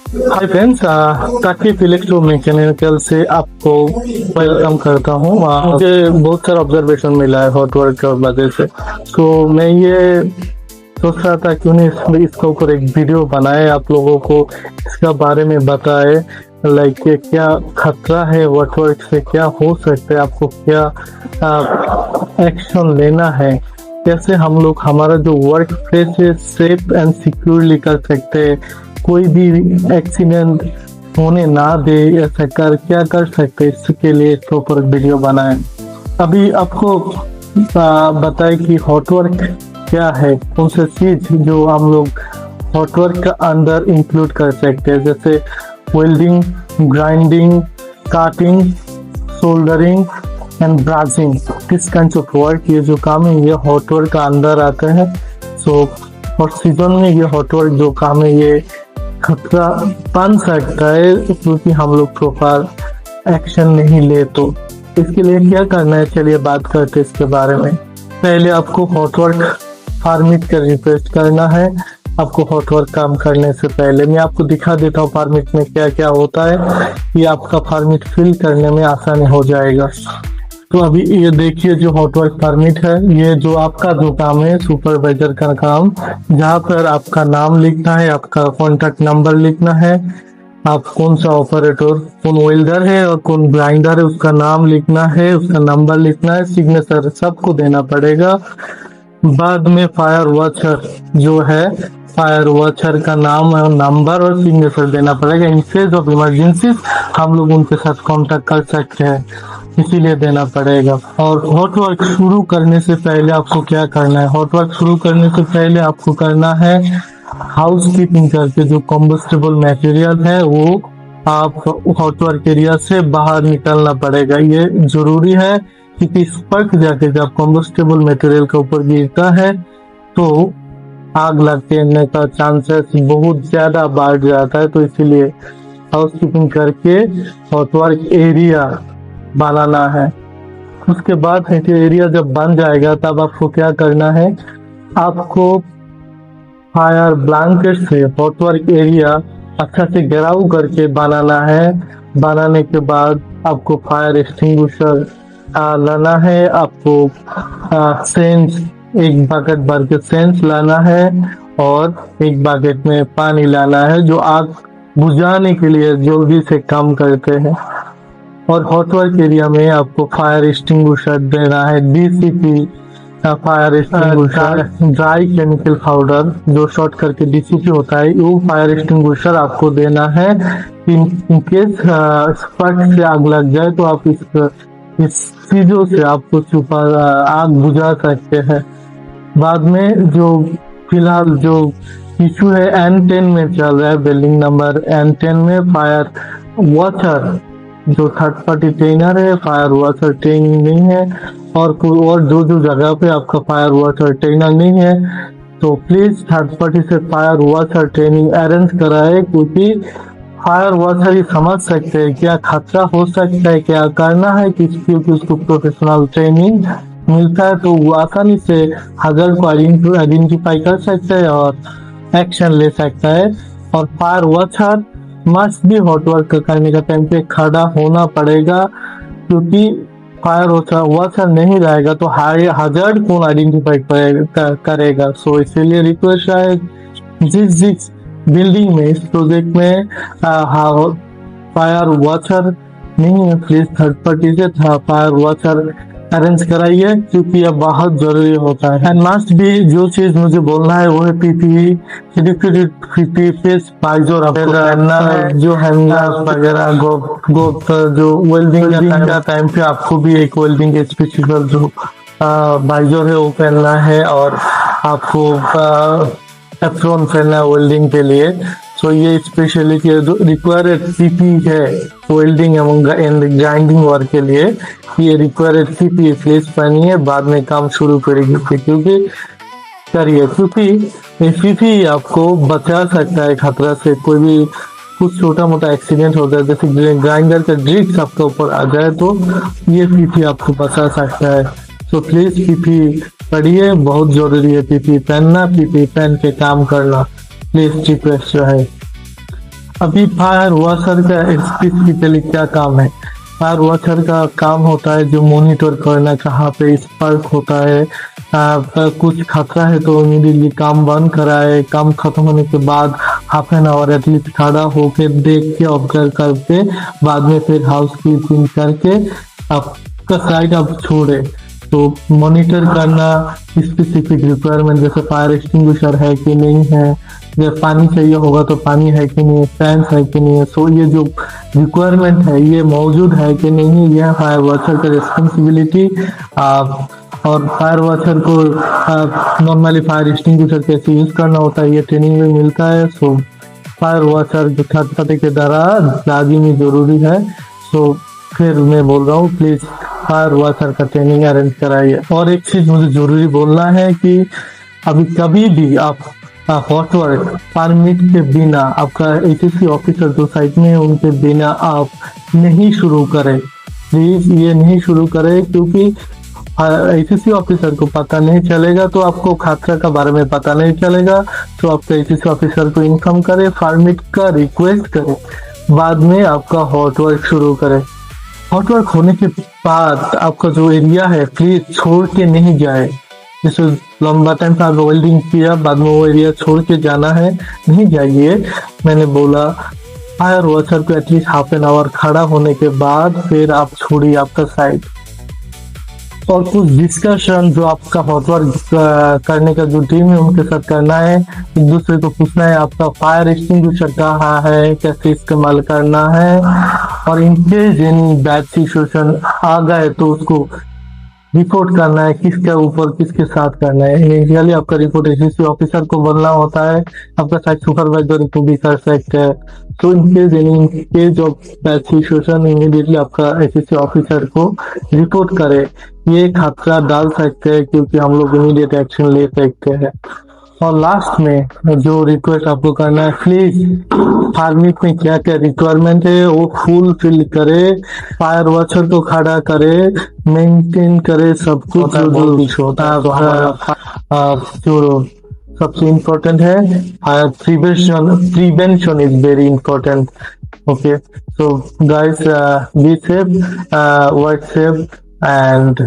Hi friends, ताकिब electro mechanical से आपको welcome करता हूँ। मुझे बहुत सारा ऑब्जर्वेशन मिला है हॉट वर्क की वजह से। तो मैं ये सोच रहा था क्यों नहीं इसके ऊपर एक वीडियो बनाए, आप लोगों को इसका बारे में बताए, लाइक क्या खतरा है हॉट वर्क से, क्या हो सकता है, आपको क्या एक्शन लेना है, कैसे हम लोग हमारा जो वर्क प्लेस है सेफ एंड सिक्योरली कर सकते हैं, कोई भी एक्सीडेंट होने ना दे, ऐसा कर क्या कर सकते हैं, इसके लिए इसके ऊपर वीडियो बनाए। अभी आपको बताए कि हॉट वर्क क्या है, कौन सी चीज जो हम लोग हॉट वर्क का अंदर इंक्लूड कर सकते हैं, जैसे welding, grinding, cutting, soldering and brazing. This kind of work, ये जो काम है ये हॉट वर्क का अंदर आते हैं। सो और सीजन में ये हॉट वर्क जो काम है ये खतरा बन सकता है क्योंकि हम लोग प्रॉपर एक्शन नहीं ले। तो इसके लिए क्या करना है, चलिए बात करते हैं इसके बारे में। पहले आपको हॉट वर्क परमिट का रिक्वेस्ट करना है। आपको हॉट वर्क काम करने से पहले मैं आपको दिखा देता हूँ परमिट में क्या क्या होता है, ये आपका परमिट फिल करने में आसानी हो जाएगा। तो अभी ये देखिए जो हॉट वर्क परमिट है, ये जो आपका जो काम है सुपरवाइजर का काम, जहाँ पर आपका नाम लिखना है, आपका कॉन्टैक्ट नंबर लिखना है, आप कौन सा ऑपरेटर, कौन वेल्डर है और कौन ग्राइंडर है उसका नाम लिखना है, उसका नंबर लिखना है, सिग्नेचर सबको देना पड़ेगा। बाद में फायर वॉचर जो है, फायर वॉचर का नाम और नंबर और सिग्नेचर देना पड़ेगा। इन केस ऑफ इमरजेंसी हम लोग उनके साथ कांटेक्ट कर सकते हैं, इसीलिए देना पड़ेगा। और हॉट वर्क शुरू करने से पहले आपको क्या करना है, हॉट वर्क शुरू करने से पहले आपको करना है हाउस कीपिंग करके जो कॉम्बस्टेबल मटेरियल है वो आप हॉट वर्क एरिया से बाहर निकलना पड़ेगा। ये जरूरी है क्योंकि स्पर्क जाके जब कॉम्बस्टेबल मटेरियल के ऊपर गिरता है तो आग लगने का चांसेस बहुत ज्यादा बढ़ जाता है। तो इसीलिए हाउस कीपिंग करके हॉट वर्क एरिया बनाना है। उसके बाद एरिया जब बन जाएगा तब आपको क्या करना है, आपको फायर ब्लैंकेट से हॉट वर्क एरिया अच्छा से घेराव करके बनाना है। बनाने के बाद आपको फायर एक्सटिंग्विशर लाना है, आपको सेंस एक बकेट भर के सेंस लाना है और एक बकेट में पानी लाना है जो आग बुझाने के लिए जल्दी से काम करते हैं। और हॉट वर्क एरिया में आपको फायर एक्सटिंग्विशर देना है, DCP fire extinguisher, dry chemical powder जो शॉर्ट करके डीसीपी होता है, वो फायर एक्सटिंग्विशर आपको देना है। इन केस स्पर्क से आग लग जाए तो आप इस चीजों से आपको छुपा आग बुझा सकते हैं। बाद में जो फिलहाल जो इशू है N10 में चल रहा है, बिल्डिंग नंबर N10 में फायर वॉचर जो थर्ड पार्टी ट्रेनर है, फायर वॉचर ट्रेनिंग नहीं है। और कोई और जो जो जगह पे आपका फायर वॉचर ट्रेनर नहीं है तो प्लीज थर्ड पार्टी से फायर वॉचर ट्रेनिंग अरेंज कराए, क्योंकि फायर वॉचर ही समझ सकते हैं क्या खतरा हो सकता है, क्या करना है, क्योंकि उसको प्रोफेशनल ट्रेनिंग मिलता है तो वो आसानी से हजर को आइडेंटिफाई कर सकता है और एक्शन ले सकता है। और फायर वॉचर मस्ट भी हॉट वर्क करने का टाइम पे खड़ा होना पड़ेगा, क्योंकि फायर वॉचर नहीं रहेगा तो हजार्ड कौन आइडेंटिफाई करेगा। सो इसीलिए रिक्वेस्ट है जिस बिल्डिंग में इस प्रोजेक्ट में फायर वॉचर नहीं है प्लीज थर्ड पार्टी से फायर वॉचर अरेंज कराइए, क्योंकि यह बहुत जरूरी होता है। एंड मस्ट भी जो चीज मुझे बोलना है वो है पीपीई, फेस बाइजर आपको पहनना है, जो हैंगर वगैरह जो वेल्डिंग का टाइम पे आपको भी एक वेल्डिंग के स्पेसिफिक जो बाइजर है वो पहनना है और आपको एप्रोन पहनना है वेल्डिंग के लिए। सो ये स्पेशली रिक्वायर्ड पीपी है वेल्डिंग एंड ग्राइंडिंग वर्क के लिए, ये रिक्वायर्ड पीपी प्लीज पहनिए, बाद में काम शुरू करेगी क्योंकि पीपी आपको बचा सकता है खतरा से। कोई भी कुछ छोटा मोटा एक्सीडेंट हो जाए, जैसे ग्राइंडर का ड्रिक्स आपके ऊपर आ जाए तो ये पीपी आपको बचा सकता है। सो प्लीज पीपी पढ़िए, बहुत जरूरी है पीपी पहनना, पीपी पहन के काम करना, प्लीज रिक्वेस्ट है। अभी फायर वॉशर का स्पेसिफिकली क्या काम है? फायर वॉशर का काम होता है जो मॉनिटर करना कहाँ पे स्पार्क होता है, कुछ खतरा है तो इमीडिएटली काम बंद कराए, काम खत्म होने के बाद हाफ एन आवर एटलीस्ट खड़ा होके देख के ऑब्जर्व करके बाद में फिर हाउस कीपिंग करके आपका साइड आप छोड़े। तो मॉनिटर करना स्पेसिफिक रिक्वायरमेंट, जैसे फायर एक्सटिंग्विशर है कि नहीं है, या पानी चाहिए होगा तो पानी है कि नहीं है, फैन है कि नहीं है, सो ये जो रिक्वायरमेंट है ये मौजूद है कि नहीं, यह फायर वॉचर का रिस्पॉन्सिबिलिटी। और फायर वॉचर को नॉर्मली फायर एक्सटिंग्विशर कैसे यूज करना होता है ये ट्रेनिंग में मिलता है। सो फायर वॉचर जो खतरे के दौरान लाजिमी जरूरी है। सो फिर मैं बोल रहा हूँ प्लीज फायर वॉचर का ट्रेनिंग अरेंज कराइए। और एक चीज मुझे जरूरी बोलना है कि अभी कभी भी आप हॉट वर्क परमिट के बिना, आपका एचएससी ऑफिसर जो साइट में है उनके बिना आप नहीं शुरू करें। प्लीज ये नहीं शुरू करें, क्योंकि एचएससी ऑफिसर को पता नहीं चलेगा तो आपको खतरा का बारे में पता नहीं चलेगा। तो आपका एचएससी ऑफिसर को इन्फॉर्म करे, परमिट का रिक्वेस्ट करे, बाद में आपका हॉट वर्क शुरू करे। हॉट वर्क होने के बाद आपका जो एरिया है प्लीज छोड़ के नहीं जाए। जैसे लंबा टाइम से आप वेल्डिंग किया, बाद में वो एरिया छोड़ के जाना है, नहीं जाइए। मैंने बोला फायर वॉचर को एटलीस्ट हाफ एन आवर खड़ा होने के बाद फिर आप छोड़िए आपका साइड। और कुछ डिस्कशन जो आपका हॉट वर्क करने का जो टीम है उनके साथ करना है, एक दूसरे को पूछना है आपका फायर एक्सटिंग्विशर कहाँ है, कैसे इस्तेमाल करना है, और इनकेस एनी बैड सिचुएशन आ गए तो उसको रिपोर्ट करना है, किसके ऊपर किसके साथ करना है। इनिशियली आपका रिपोर्ट एचएससी ऑफिसर को बनना होता है, आपका साइट सुपरवाइजर को भी कर सकते हैं। तो in case of bad situation immediately आपका एचएससी ऑफिसर को रिपोर्ट करे। ये खतरा डाल सकते हैं क्योंकि हम लोग इमीडिएट एक्शन ले सकते हैं। और लास्ट में जो रिक्वेस्ट आपको करना है, प्लीज फार्मिंग में क्या क्या रिक्वायरमेंट है वो फुल फिल करे, फायर वॉचर को खड़ा करे, मेंटेन करे सब कुछ जो होता है। तो हमारा जो सबसे इम्पोर्टेंट है fire prevention is very important. Okay, so guys be safe, work safe and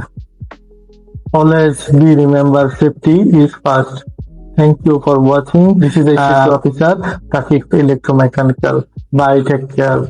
always be remember safety is first. Thank you for watching. This is a officer Tafik Electromechanical. Bye, take care.